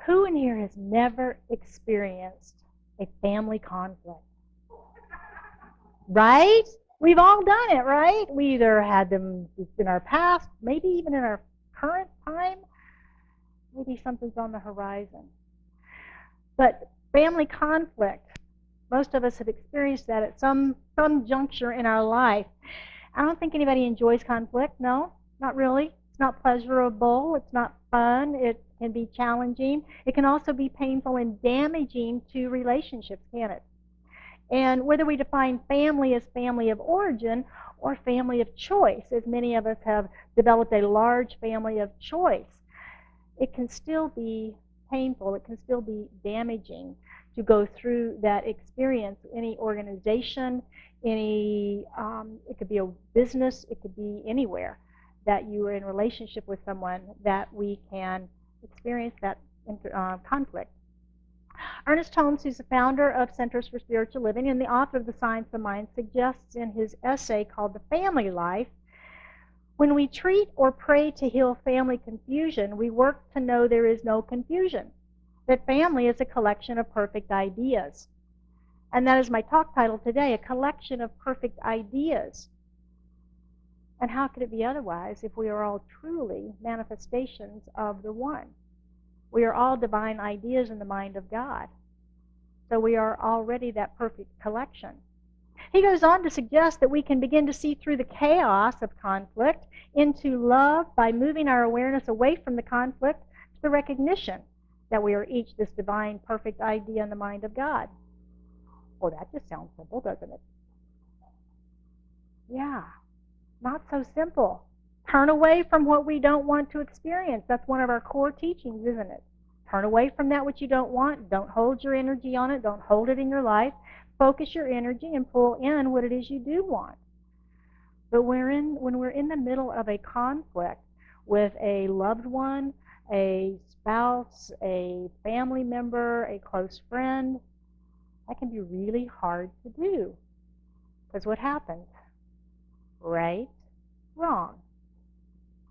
Who in here has never experienced a family conflict? Right? We've all done it, right? We either had them in our past, maybe even in our current time. Maybe something's on the horizon. But family conflict, most of us have experienced that at some juncture in our life. I don't think anybody enjoys conflict. No, not really. It's not pleasurable. It's not fun. It can be challenging. It can also be painful and damaging to relationships, can it? And whether we define family as family of origin or family of choice, as many of us have developed a large family of choice, it can still be painful. It can still be damaging to go through that experience. Any organization, it could be a business, it could be anywhere that you are in relationship with someone that we can experience that conflict. Ernest Holmes, who's the founder of Centers for Spiritual Living and the author of The Science of Mind, suggests in his essay called The Family Life, when we treat or pray to heal family confusion, we work to know there is no confusion, that family is a collection of perfect ideas. And that is my talk title today, A Collection of Perfect Ideas. And how could it be otherwise if we are all truly manifestations of the One? We are all divine ideas in the mind of God. So we are already that perfect collection. He goes on to suggest that we can begin to see through the chaos of conflict into love by moving our awareness away from the conflict to the recognition that we are each this divine, perfect idea in the mind of God. Oh, that just sounds simple, doesn't it? Yeah, not so simple. Turn away from what we don't want to experience. That's one of our core teachings, isn't it? Turn away from that which you don't want. Don't hold your energy on it. Don't hold it in your life. Focus your energy and pull in what it is you do want. But when we're in the middle of a conflict with a loved one, a spouse, a family member, a close friend, that can be really hard to do. Because what happens? Right, wrong.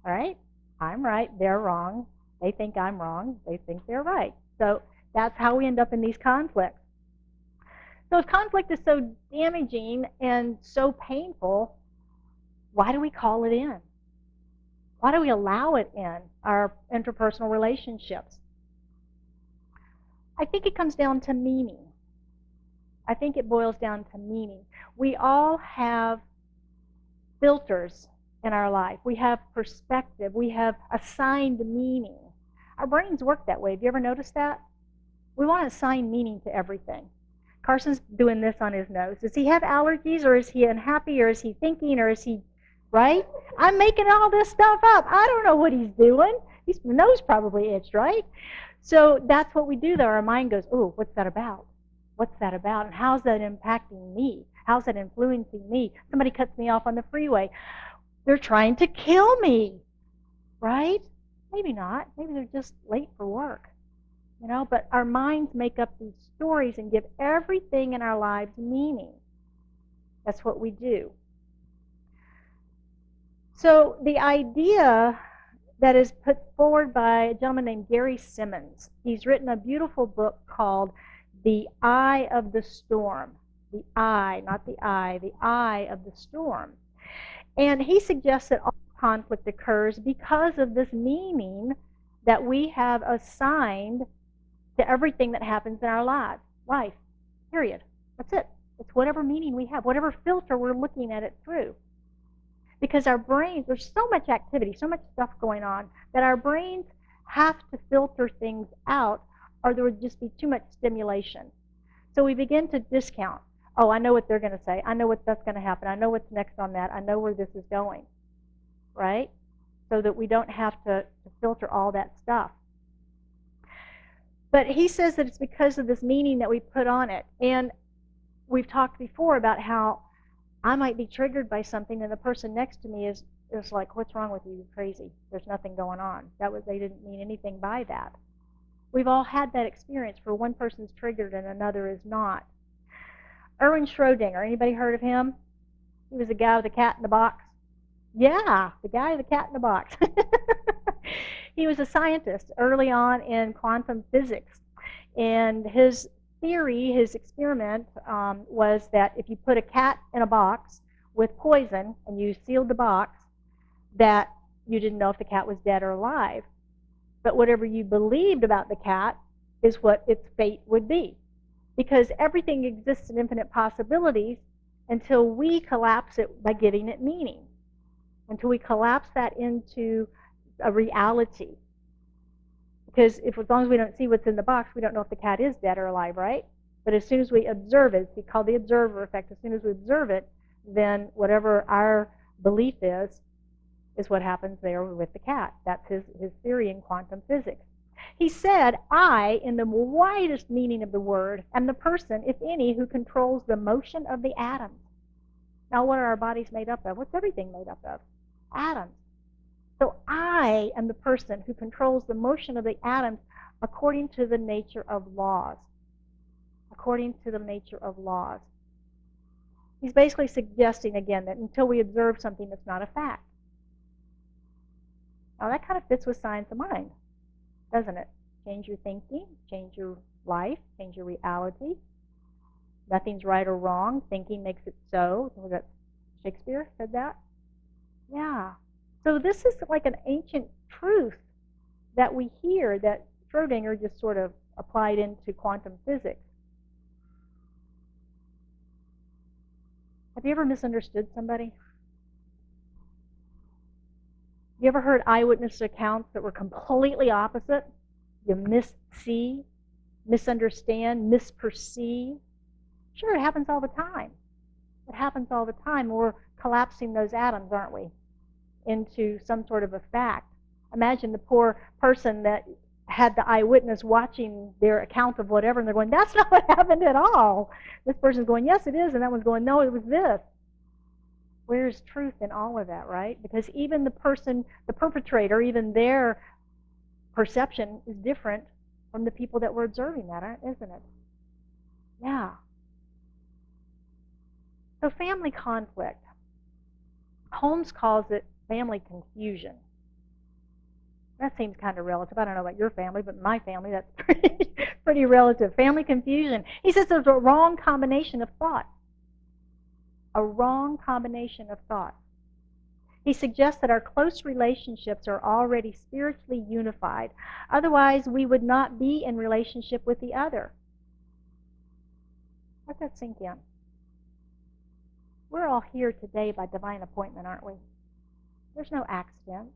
All right? I'm right, they're wrong. They think I'm wrong, they think they're right. So that's how we end up in these conflicts. So if conflict is so damaging and so painful, why do we call it in? Why do we allow it in our interpersonal relationships? I think it comes down to meaning. I think it boils down to meaning. We all have filters in our life. We have perspective. We have assigned meaning. Our brains work that way. Have you ever noticed that? We want to assign meaning to everything. Carson's doing this on his nose. Does he have allergies, or is he unhappy, or is he thinking, or is he, right? I'm making all this stuff up. I don't know what he's doing. His nose probably itched, right? So that's what we do, though. Our mind goes, oh, what's that about? What's that about? And how's that impacting me? How's that influencing me? Somebody cuts me off on the freeway. They're trying to kill me, right? Maybe not. Maybe they're just late for work. You know, but our minds make up these stories and give everything in our lives meaning. That's what we do. So the idea that is put forward by a gentleman named Gary Simmons, he's written a beautiful book called The Eye of the Storm. The eye, not the eye, the eye of the storm. And he suggests that all conflict occurs because of this meaning that we have assigned to everything that happens in our life, period. That's it. It's whatever meaning we have, whatever filter we're looking at it through. Because our brains, there's so much activity, so much stuff going on, that our brains have to filter things out, or there would just be too much stimulation. So we begin to discount. Oh, I know what they're going to say. I know that's going to happen. I know what's next on that. I know where this is going, right? So that we don't have to filter all that stuff. But he says that it's because of this meaning that we put on it. And we've talked before about how I might be triggered by something, and the person next to me is like, what's wrong with you? You're crazy. There's nothing going on. They didn't mean anything by that. We've all had that experience where one person's triggered and another is not. Erwin Schrödinger, anybody heard of him? He was the guy with the cat in the box. Yeah, the guy with the cat in the box. He was a scientist early on in quantum physics, and his theory, his experiment, was that if you put a cat in a box with poison and you sealed the box, that you didn't know if the cat was dead or alive. But whatever you believed about the cat is what its fate would be. Because everything exists in infinite possibilities until we collapse it by giving it meaning, until we collapse that into a reality. Because if, as long as we don't see what's in the box, we don't know if the cat is dead or alive, right? But as soon as we observe it, it's called the observer effect. As soon as we observe it, then whatever our belief is what happens there with the cat. That's his theory in quantum physics. He said, I, in the widest meaning of the word, am the person, if any, who controls the motion of the atoms. Now, what are our bodies made up of? What's everything made up of? Atoms. So I am the person who controls the motion of the atoms according to the nature of laws. According to the nature of laws. He's basically suggesting, again, that until we observe something, it's not a fact. Now, that kind of fits with science of mind, doesn't it? Change your thinking, change your life, change your reality. Nothing's right or wrong. Thinking makes it so. Was that Shakespeare said that? Yeah. So this is like an ancient truth that we hear that Schrodinger just sort of applied into quantum physics. Have you ever misunderstood somebody? You ever heard eyewitness accounts that were completely opposite? You missee, misunderstand, misperceive. Sure, it happens all the time. It happens all the time. We're collapsing those atoms, aren't we, into some sort of a fact. Imagine the poor person that had the eyewitness watching their account of whatever, and they're going, that's not what happened at all. This person's going, yes, it is, and that one's going, no, it was this. Where's truth in all of that, right? Because even the person, the perpetrator, even their perception is different from the people that were observing that, isn't it? Yeah. So family conflict. Holmes calls it family confusion. That seems kind of relative. I don't know about your family, but my family, that's pretty relative. Family confusion. He says there's a wrong combination of thought. A wrong combination of thought. He suggests that our close relationships are already spiritually unified. Otherwise, we would not be in relationship with the other. Let that sink in. We're all here today by divine appointment, aren't we? There's no accidents.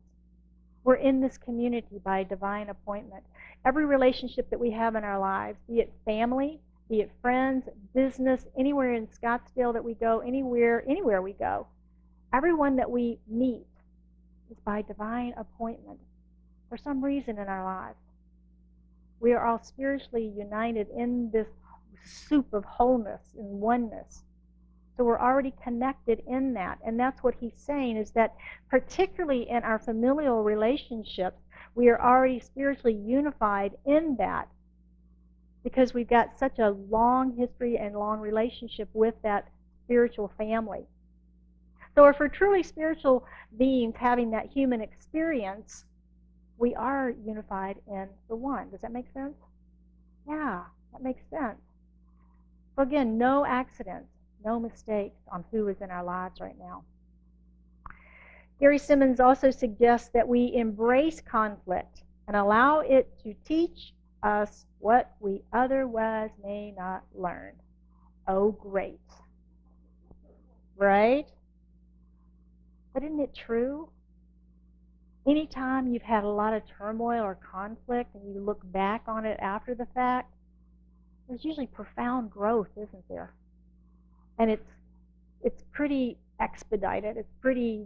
We're in this community by divine appointment. Every relationship that we have in our lives, be it family, be it friends, business, anywhere in Scottsdale that we go, anywhere we go, everyone that we meet is by divine appointment for some reason in our lives. We are all spiritually united in this soup of wholeness and oneness. So we're already connected in that. And that's what he's saying, is that particularly in our familial relationships, we are already spiritually unified in that, because we've got such a long history and long relationship with that spiritual family. So if we're truly spiritual beings having that human experience, we are unified in the one. Does that make sense? Yeah, that makes sense. So again, no accidents, no mistakes on who is in our lives right now. Gary Simmons also suggests that we embrace conflict and allow it to teach us what we otherwise may not learn. Oh, great. Right? But isn't it true? Anytime you've had a lot of turmoil or conflict and you look back on it after the fact, there's usually profound growth, isn't there? And it's pretty expedited. It's pretty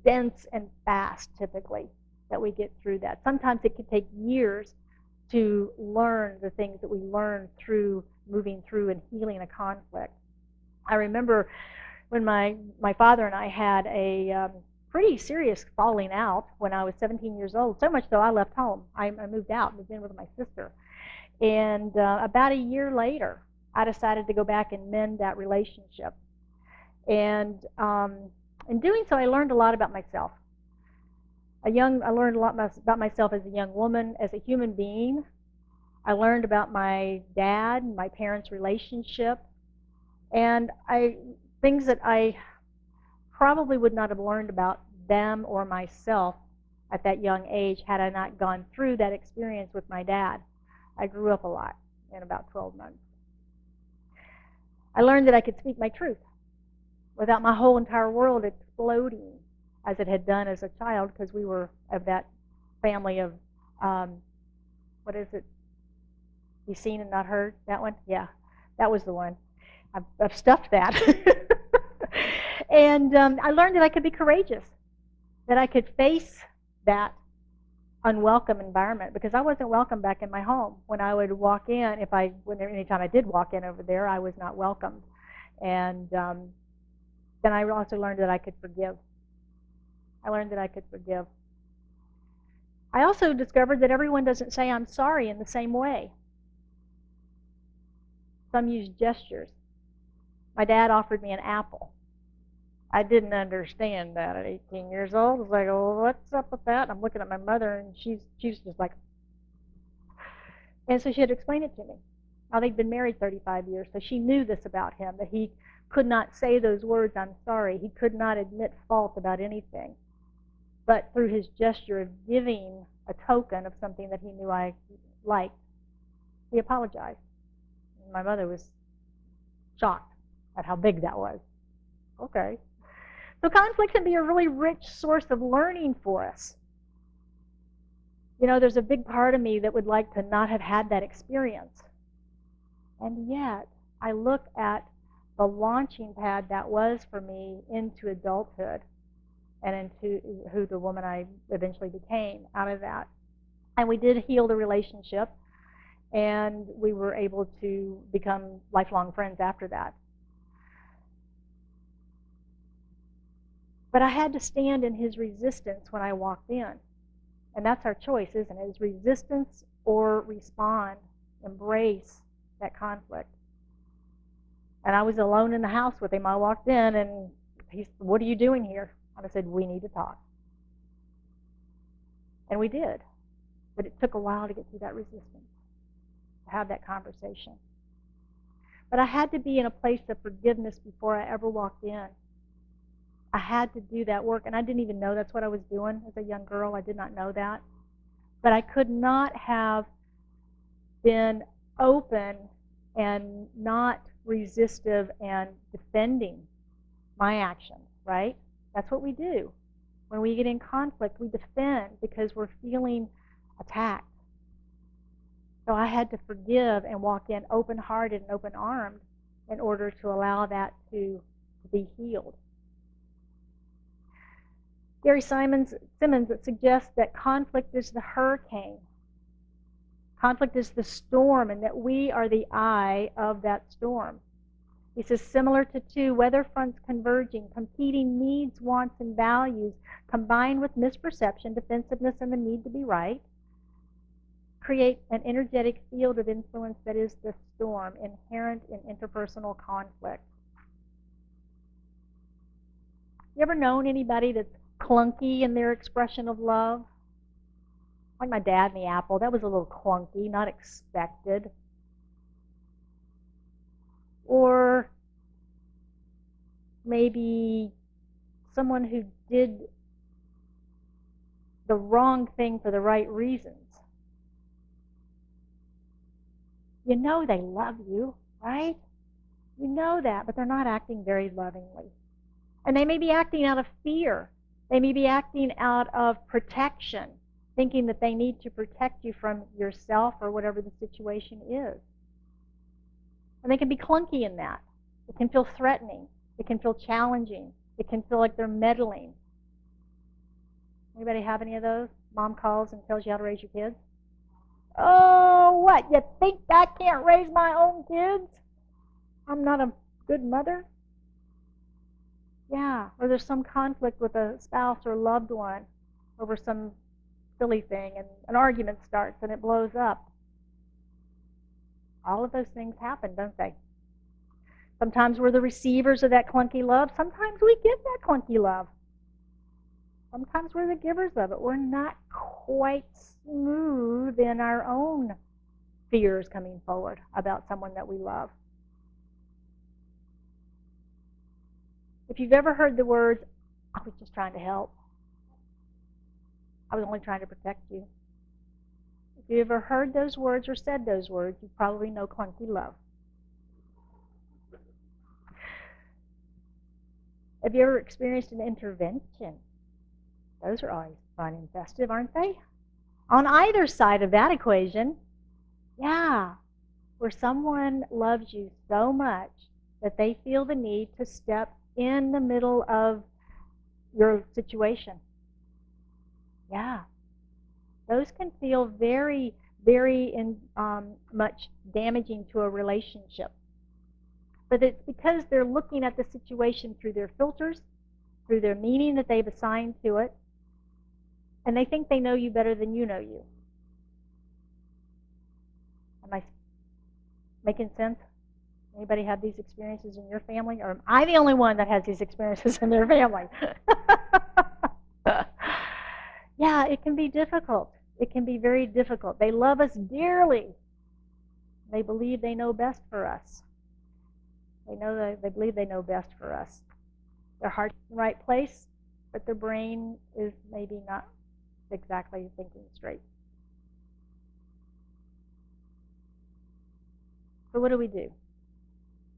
dense and fast, typically, that we get through that. Sometimes it could take years to learn the things that we learn through moving through and healing a conflict. I remember when my father and I had a pretty serious falling out when I was 17 years old, so much so I left home. I moved out, moved in with my sister. And about a year later, I decided to go back and mend that relationship. And in doing so, I learned a lot about myself. I learned a lot about myself as a young woman, as a human being. I learned about my dad, my parents' relationship, and things that I probably would not have learned about them or myself at that young age had I not gone through that experience with my dad. I grew up a lot in about 12 months. I learned that I could speak my truth without my whole entire world exploding as it had done as a child, because we were of that family of, what is it? Be seen and not heard? That one? Yeah, that was the one. I've stuffed that. And I learned that I could be courageous, that I could face that unwelcome environment, because I wasn't welcome back in my home. When I would walk in, anytime I did walk in over there, I was not welcomed. And then I also learned that I could forgive. I learned that I could forgive. I also discovered that everyone doesn't say I'm sorry in the same way. Some use gestures. My dad offered me an apple. I didn't understand that at 18 years old. I was like, oh, what's up with that? And I'm looking at my mother, and she's just like, and so she had to explain it to me. Now, they'd been married 35 years, so she knew this about him, that he could not say those words, I'm sorry. He could not admit fault about anything. But through his gesture of giving a token of something that he knew I liked, he apologized. And my mother was shocked at how big that was. Okay. So conflict can be a really rich source of learning for us. You know, there's a big part of me that would like to not have had that experience. And yet, I look at the launching pad that was for me into adulthood and into who the woman I eventually became out of that. And we did heal the relationship, and we were able to become lifelong friends after that. But I had to stand in his resistance when I walked in. And that's our choice, isn't it? Is resistance or respond, embrace that conflict. And I was alone in the house with him. I walked in, and he said, what are you doing here? And I said, we need to talk. And we did. But it took a while to get through that resistance, to have that conversation. But I had to be in a place of forgiveness before I ever walked in. I had to do that work, and I didn't even know that's what I was doing as a young girl. I did not know that. But I could not have been open and not resistive and defending my actions, right? That's what we do. When we get in conflict, we defend because we're feeling attacked. So I had to forgive and walk in open-hearted and open-armed in order to allow that to be healed. Gary Simmons suggests that conflict is the hurricane. Conflict is the storm, and that we are the eye of that storm. He says, similar to two weather fronts converging, competing needs, wants, and values, combined with misperception, defensiveness, and the need to be right, create an energetic field of influence that is the storm inherent in interpersonal conflict. You ever known anybody that's clunky in their expression of love? Like my dad and the apple, that was a little clunky, not expected. Or maybe someone who did the wrong thing for the right reasons. You know they love you, right? You know that, but they're not acting very lovingly. And they may be acting out of fear. They may be acting out of protection, thinking that they need to protect you from yourself or whatever the situation is. And they can be clunky in that. It can feel threatening. It can feel challenging. It can feel like they're meddling. Anybody have any of those? Mom calls and tells you how to raise your kids? Oh, what? You think I can't raise my own kids? I'm not a good mother? Yeah, or there's some conflict with a spouse or loved one over some silly thing, and an argument starts and it blows up. All of those things happen, don't they? Sometimes we're the receivers of that clunky love. Sometimes we give that clunky love. Sometimes we're the givers of it. We're not quite smooth in our own fears coming forward about someone that we love. If you've ever heard the words, I was just trying to help, I was only trying to protect you. If you ever heard those words or said those words, you probably know clunky love. Have you ever experienced an intervention? Those are always fun and festive, aren't they? On either side of that equation, yeah, where someone loves you so much that they feel the need to step in the middle of your situation. Yeah. Those can feel very, very much damaging to a relationship. But it's because they're looking at the situation through their filters, through their meaning that they've assigned to it, and they think they know you better than you know you. Am I making sense? Anybody have these experiences in your family? Or am I the only one that has these experiences in their family? Yeah, it can be difficult. It can be very difficult. They love us dearly. They believe they know best for us. They believe they know best for us. Their heart's in the right place, but their brain is maybe not exactly thinking straight. So what do we do?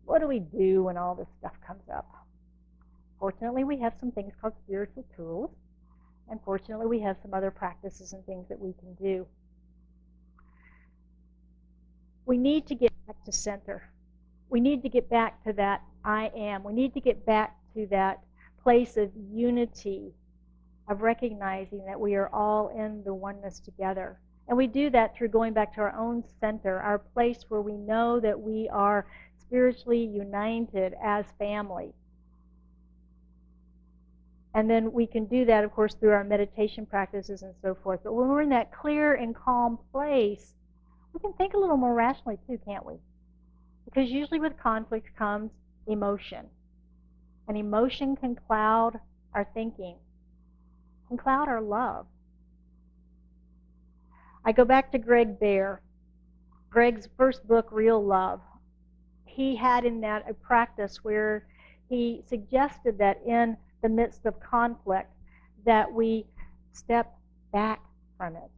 What do we do when all this stuff comes up? Fortunately, we have some things called spiritual tools, and fortunately, we have some other practices and things that we can do. We need to get back to center. We need to get back to that I am. We need to get back to that place of unity, of recognizing that we are all in the oneness together. And we do that through going back to our own center, our place where we know that we are spiritually united as family. And then we can do that, of course, through our meditation practices and so forth. But when we're in that clear and calm place, we can think a little more rationally too, can't we? Because usually with conflict comes emotion. And emotion can cloud our thinking, can cloud our love. I go back to Greg Bear. Greg's first book, Real Love. He had in that a practice where he suggested that in the midst of conflict that we step back from it.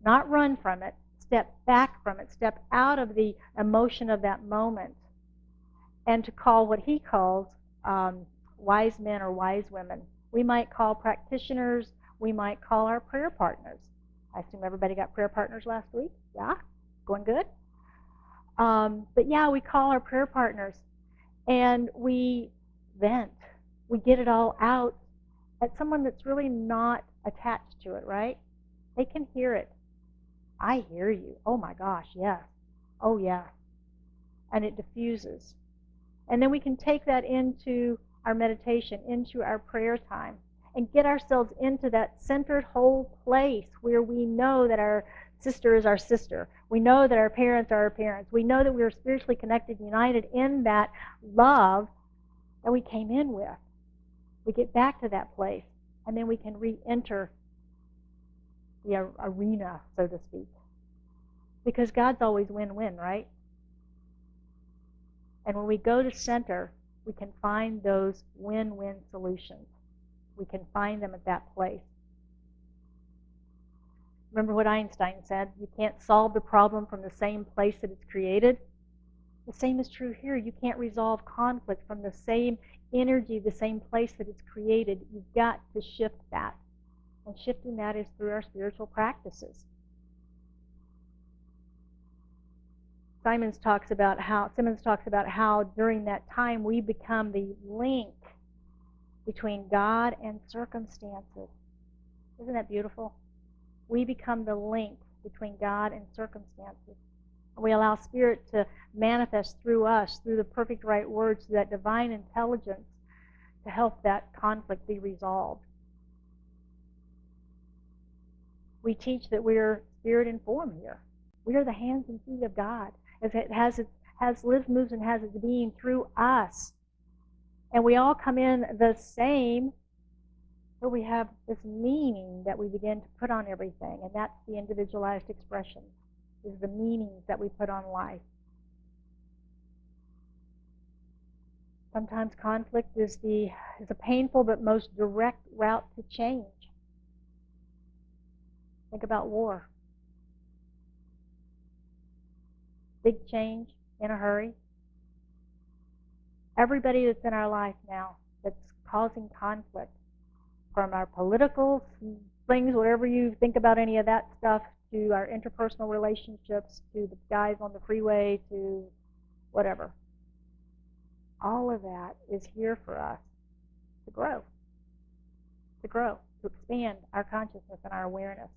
Not run from it, step back from it, step out of the emotion of that moment, and to call what he calls wise men or wise women. We might call practitioners, we might call our prayer partners. I assume everybody got prayer partners last week? Yeah? Going good? But yeah, we call our prayer partners, and we vent. We get it all out at someone that's really not attached to it, right? They can hear it. I hear you. Oh my gosh, yes. Oh yeah. And it diffuses. And then we can take that into our meditation, into our prayer time, and get ourselves into that centered whole place where we know that our sister is our sister. We know that our parents are our parents. We know that we are spiritually connected, united in that love that we came in with. We get back to that place, and then we can re-enter the arena, so to speak. Because God's always win-win, right? And when we go to center, we can find those win-win solutions. We can find them at that place. Remember what Einstein said, you can't solve the problem from the same place that it's created. The same is true here. You can't resolve conflict from the same energy, the same place that it's created. You've got to shift that. And shifting that is through our spiritual practices. Simmons talks about how during that time we become the link between God and circumstances. Isn't that beautiful? We become the link between God and circumstances. We allow Spirit to manifest through us, through the perfect right words, through that divine intelligence to help that conflict be resolved. We teach that we are Spirit and form here. We are the hands and feet of God. As it lives, moves, and has its being through us. And we all come in the same But we have this meaning that we begin to put on everything, and that's the individualized expression, is the meanings that we put on life. Sometimes conflict is a painful but most direct route to change. Think about war. Big change in a hurry. Everybody that's in our life now that's causing conflict, from our political things, whatever you think about any of that stuff, to our interpersonal relationships, to the guys on the freeway, to whatever. All of that is here for us to grow, to expand our consciousness and our awareness.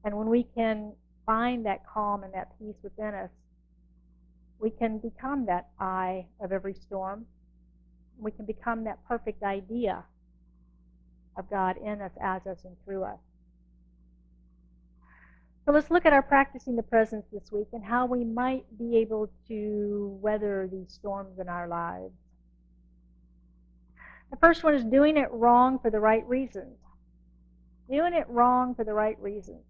And when we can find that calm and that peace within us, we can become that eye of every storm. We can become that perfect idea of God in us, as us, and through us. So let's look at our practicing the presence this week and how we might be able to weather these storms in our lives. The first one is doing it wrong for the right reasons. Doing it wrong for the right reasons.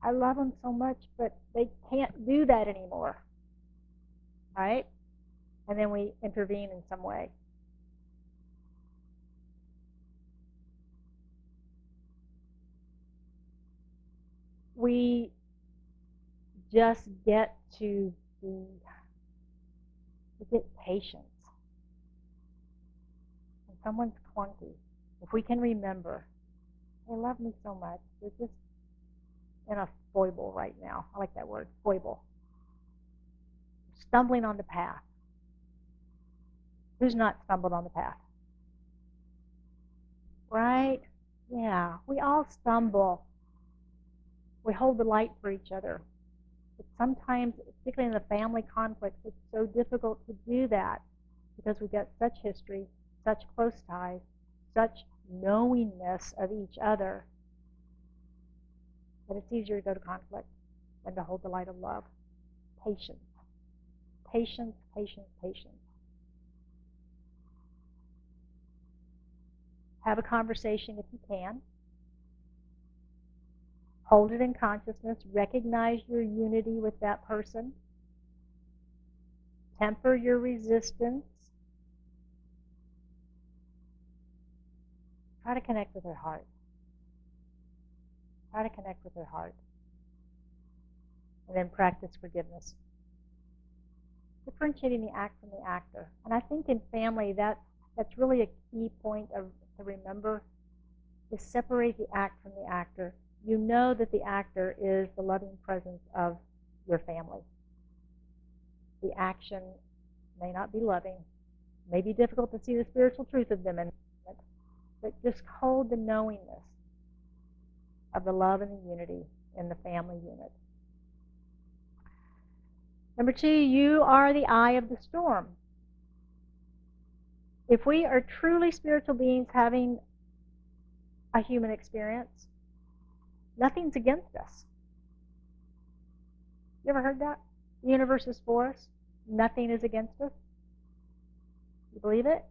I love them so much, but they can't do that anymore. Right? And then we intervene in some way. We just get to get patience. When someone's clunky, if we can remember, they love me so much, they're just in a foible right now. I like that word, foible. Stumbling on the path. Who's not stumbled on the path? Right? Yeah, we all stumble. We hold the light for each other. But sometimes, particularly in the family conflicts, it's so difficult to do that because we've got such history, such close ties, such knowingness of each other, that it's easier to go to conflict than to hold the light of love. Patience. Patience, patience, patience. Have a conversation if you can. Hold it in consciousness. Recognize your unity with that person. Temper your resistance. Try to connect with her heart. Try to connect with her heart. And then practice forgiveness. Differentiating the act from the actor. And I think in family that's really a key point to remember, is separate the act from the actor. You know that the actor is the loving presence of your family. The action may not be loving, may be difficult to see the spiritual truth of them in it, but just hold the knowingness of the love and the unity in the family unit. Number 2, you are the eye of the storm. If we are truly spiritual beings having a human experience, nothing's against us. You ever heard that? The universe is for us. Nothing is against us. You believe it?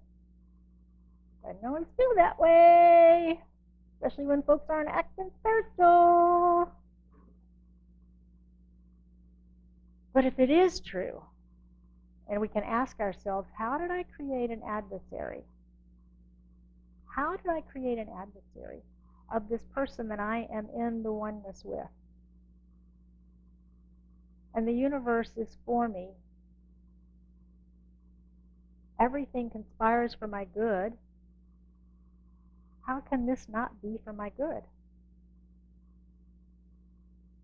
I don't always feel that way, especially when folks aren't acting spiritual. But if it is true, and we can ask ourselves, how did I create an adversary? How did I create an adversary of this person that I am in the oneness with? And the universe is for me. Everything conspires for my good. How can this not be for my good?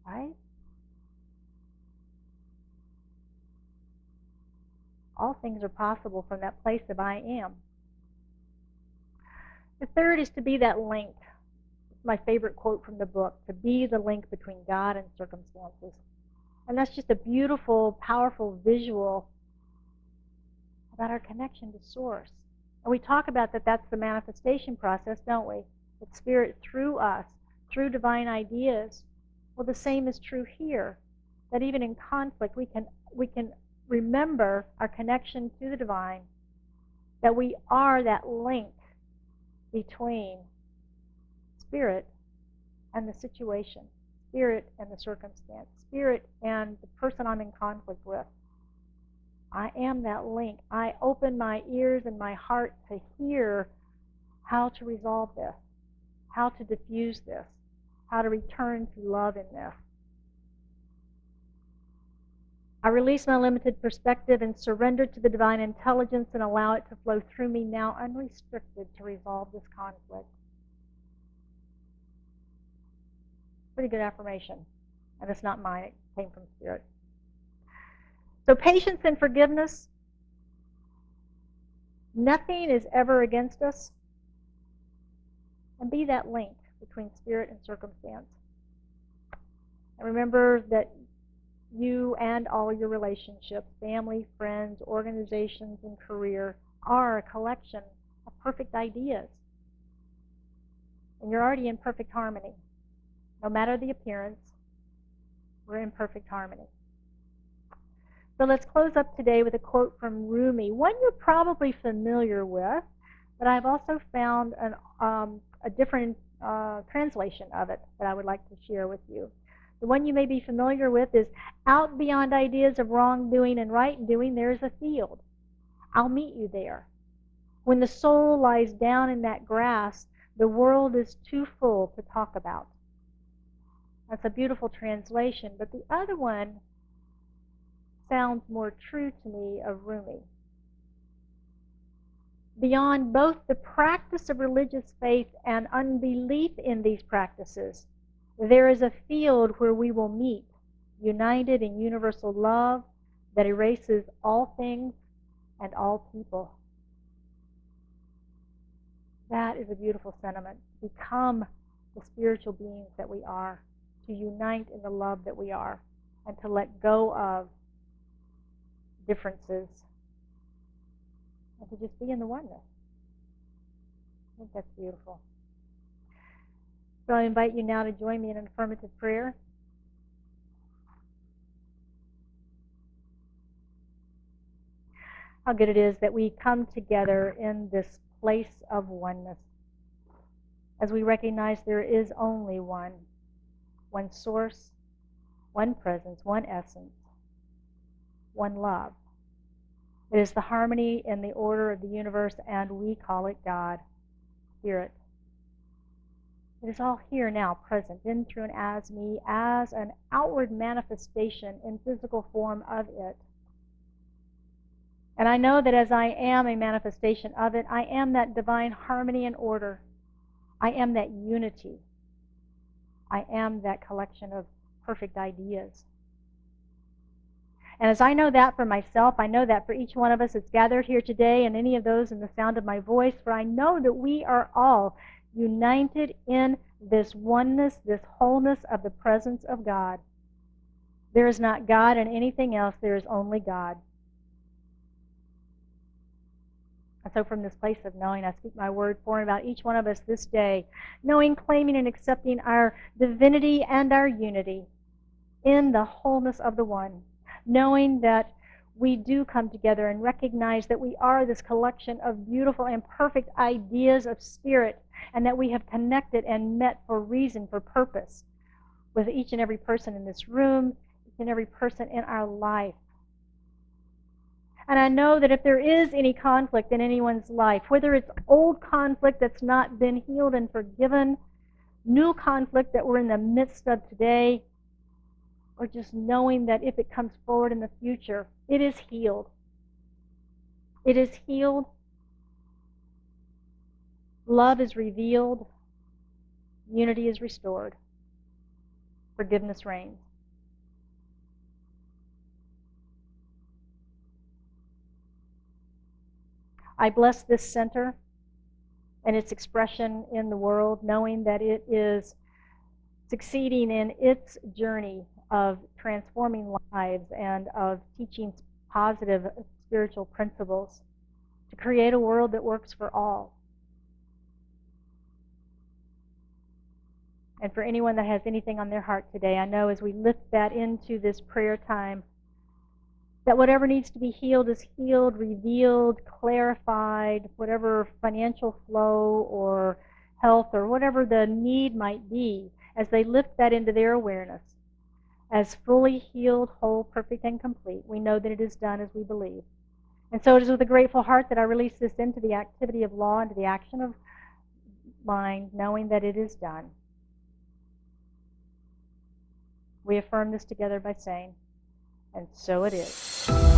Right? All things are possible from that place of I am. The third is to be that link. It's my favorite quote from the book, to be the link between God and circumstances. And that's just a beautiful, powerful visual about our connection to Source. And we talk about that that's the manifestation process, don't we? That Spirit through us, through divine ideas. Well, the same is true here. That even in conflict, we can remember our connection to the divine, that we are that link between spirit and the situation, spirit and the circumstance, spirit and the person I'm in conflict with. I am that link. I open my ears and my heart to hear how to resolve this, how to diffuse this, how to return to love in this. I release my limited perspective and surrender to the divine intelligence and allow it to flow through me now unrestricted to resolve this conflict. Pretty good affirmation. And it's not mine, it came from Spirit. So patience and forgiveness. Nothing is ever against us. And be that link between spirit and circumstance. And remember that you and all your relationships, family, friends, organizations, and career are a collection of perfect ideas. And you're already in perfect harmony. No matter the appearance, we're in perfect harmony. So let's close up today with a quote from Rumi, one you're probably familiar with, but I've also found a different translation of it that I would like to share with you. The one you may be familiar with is, out beyond ideas of wrongdoing and right doing, there is a field. I'll meet you there. When the soul lies down in that grass, the world is too full to talk about. That's a beautiful translation, but the other one sounds more true to me of Rumi. Beyond both the practice of religious faith and unbelief in these practices, there is a field where we will meet, united in universal love that erases all things and all people. That is a beautiful sentiment. Become the spiritual beings that we are, to unite in the love that we are, and to let go of differences, and to just be in the oneness. I think that's beautiful. So I invite you now to join me in an affirmative prayer. How good it is that we come together in this place of oneness, as we recognize there is only one source, one presence, one essence, one love. It is the harmony and the order of the universe, and we call it God, Spirit. It is all here now, present, in, through, and as me, as an outward manifestation in physical form of it. And I know that as I am a manifestation of it, I am that divine harmony and order. I am that unity. I am that collection of perfect ideas. And as I know that for myself, I know that for each one of us that's gathered here today and any of those in the sound of my voice, for I know that we are all united in this oneness, this wholeness of the presence of God. There is not God in anything else. There is only God. And so from this place of knowing, I speak my word for and about each one of us this day, knowing, claiming, and accepting our divinity and our unity in the wholeness of the one, knowing that we do come together and recognize that we are this collection of beautiful and perfect ideas of spirit, and that we have connected and met for reason, for purpose, with each and every person in this room, each and every person in our life. And I know that if there is any conflict in anyone's life, whether it's old conflict that's not been healed and forgiven, new conflict that we're in the midst of today, or just knowing that if it comes forward in the future, it is healed. It is healed. Love is revealed. Unity is restored. Forgiveness reigns. I bless this center and its expression in the world, knowing that it is succeeding in its journey of transforming lives and of teaching positive spiritual principles to create a world that works for all. And for anyone that has anything on their heart today, I know as we lift that into this prayer time, that whatever needs to be healed is healed, revealed, clarified, whatever financial flow or health or whatever the need might be, as they lift that into their awareness, as fully healed, whole, perfect, and complete, we know that it is done as we believe. And so it is with a grateful heart that I release this into the activity of law, into the action of mind, knowing that it is done. We affirm this together by saying, and so it is.